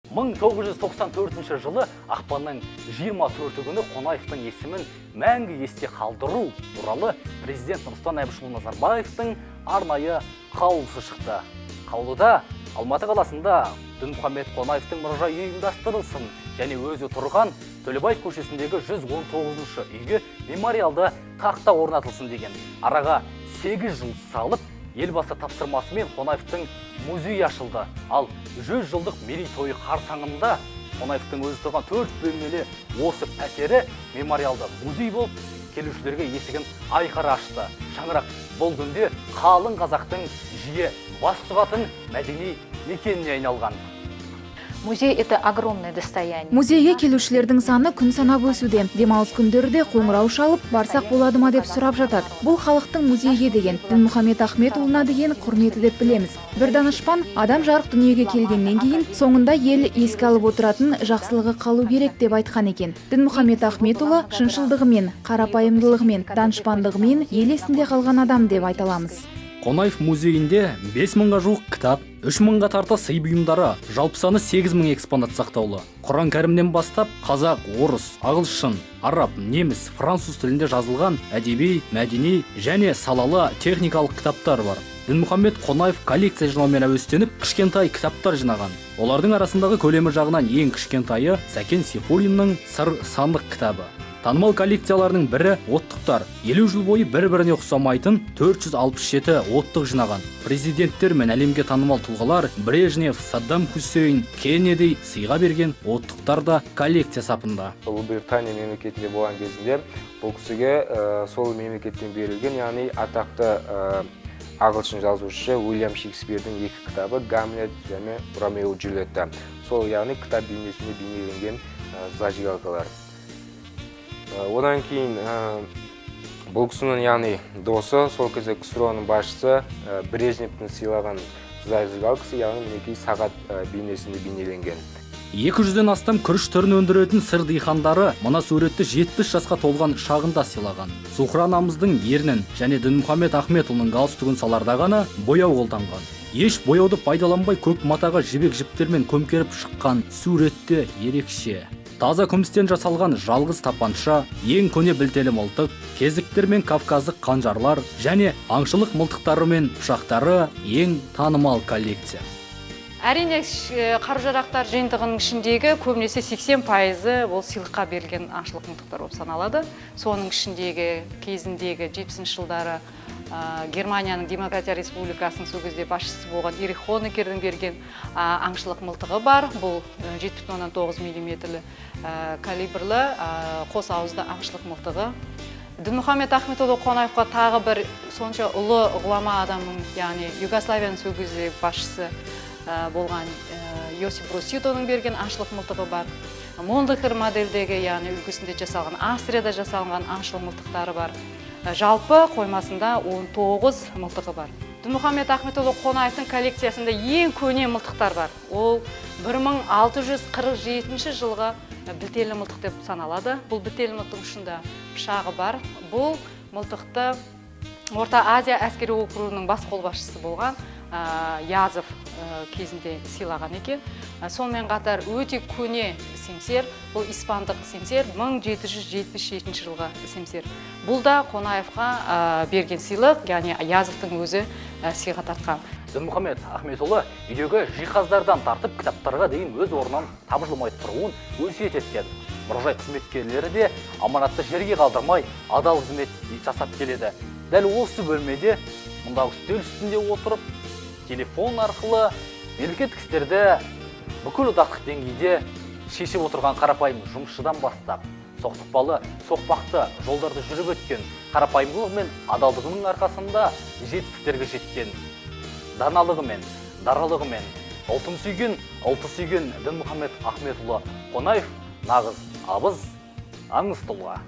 1994 жылы ақпанның 24 күні Қонаевтың есімін мәңгі есте қалдыру туралы президент Нұрсұлтан Әбішұлы Назарбаевтың арнайы қаулысы шықты. Қаулыда Алматы қаласында Дінмұхамед Қонаевтың мұражайы ұйымдастырылсын және өзі тұрған Төлебай көшесіндегі 119-шы үйге мемориалды тақта орнатылсын деген. Араға 8 жыл салып, елбасы тапсырмасымен Қонаевтың музей ашылды. Ал 100 жылдық мерейтойы қарсаңында Қонаевтың өзі тұрған 4 бөлмелі осы пәтері мемориалды музей болып, келушілерге есігін айқара ашты. Шаңырақ бұл күнде қалың қазақтың жиі бас сұғатын мәдени мекеніне айналған. Музей – это огромное достояние. Музейге келушілердің саны күн санап өсуде. Демалыс күндерде қоңырау шалып, барсақ болады ма деп сұрап жатады. Бұл халықтың музейге деген, Дінмұхамед Ахметұлына деген құрметі деп білеміз. Бір данышпан адам жарық дүниеге келгеннен кейін, соңында ел еске алып отыратын жақсылығы қалу керек деп айтқан екен. Дінмұхамед Ахметұлы шыншылдығымен, қарапайымдылығымен, данышпандығымен ел есінде қалған адам деп айта аламыз. Қонаев музейінде 5000-ға жуық кітап, 3000-ға тарта сый бұйымдары, жалпы саны 8000 экспонат сақтаулы. Құран кәрімнен бастап қазақ, орыс, ағылшын, араб, неміс, француз тілінде жазылған әдеби, мәдени және салалы техникалық кітаптар бар. Дінмұхамед Қонаев коллекция жинаумен әуестеніп, кішкентай кітаптар жинаған. Олардың арасындағы көлемі жағынан ең кішкентайы Сәкен Сейфуллиннің Сыр сандық кітабы. Танымал коллекцияларының бірі оттықтар. 50 жыл бойы бір-біріне ұқсамайтын 467 оттық жинаған. Президенттер мен әлемге танымал тұлғалар Брежнев, Саддам Хусейн, Кеннеди сыйға берген оттықтар да коллекция сапында. Ұлыбритания мемлекетінде болған кезінде бұл кісіге сол мемлекеттен берілген, яғни атақты ағылшын жазушы Уильям Шекспирдің 2 кітабы Гамлет және Ромео Джульетта. Сол яғни кітап бейнесінде бейнеленген зажигалкалар. Одан кейін бұл кісінің яғни досы, сол кезде КСРО-ның басшысы Брежневтің сыйлаған зажигалкасы, яғни мінекей сағат бейнесінде бейнеленген. 200-ден астам күріш түрін өндіретін сыр дихандары мына суретті 70 жасқа толған шағында сыйлаған. Зухра анамыздың ернін және Дінмұхамед Ахметұлының галстугын саларда ғана бояу қолданған. Еш бояуды пайдаланбай көк матаға жібек жіптермен көмкеріп шыққан суретте ерекше. Таза күмістен жасалған жалғыз тапанша, ең көне білтелі мылтық, кезіктер мен кавказдық қанжарлар және аңшылық мылтықтары мен пышақтары ең танымал коллекция. Әрине, қару-жарақтар жиынтығының ішіндегі көбінесе 80% ол сыйлыққа берілген аңшылық мылтықтар болып саналады. Соның ішіндегі кезіндегі 70 жылдары Германияның Демократия Республикасының сол кезде басшысы болған Эрих Хонекердің берген аңшылық мылтығы бар. Бұл 7,9 мм калибрлі қос ауызды аңшылық мылтығы. Дінмұхамед Ахметұлы Қонаевқа тағы бір сонша ұлы ғұлама адамның, яғни Югославияның сол кезде басшысы болған Йосип Брос Титоның берген аңшылық мылтығы бар. Мондехер модельдегі, яғни үлгісінде жасалған, Австрияда жасалған аңшылық мылтықтары бар. Жалпы қоймасында 19 мылтығы бар. Дінмұхамед Ахметұлы Қонаевтың коллекциясында ең көне мылтықтар бар. Ол 1647 жылғы білтелі мылтық деп саналады. Бұл білтелі мылтықтың ұшында пышағы бар. Бұл мылтықты Орта Азия әскери округының бас қолбасшысы болған Язов кезінде сыйлаған екен. Сонымен қатар өте көне семсер, бұл испандық семсер, 1777 жылғы семсер. Бұл да Қонаевқа берген сыйлық, яғни Язовтың өзі сыйға тартқан. Дінмұхамед Ахметұлы үйдегі жиһаздардан тартып кітаптарға дейін өз орнынан табжылмай тұруын өсиет еткен. Мұражай қызметкерлері де аманатты жерге қалдырмай адал қызмет жасап келеді. Дәл осы бөлмеде мұндағы үстел үстінде отырып, телефон арқылы мемлекеттік істерді бүкіл одақтық деңгейде шешіп отырған қарапайым жұмысшыдан бастап, соқтықпалы, соқпақты жолдарды жүріп өткен қарапайымдылығы мен адалдығының арқасында жетістіктерге жеткен, даналығымен, даралығымен, ұлтын сүйген Дінмұхамед Ахметұлы Қонаев нағыз абыз, аңыз тұлға.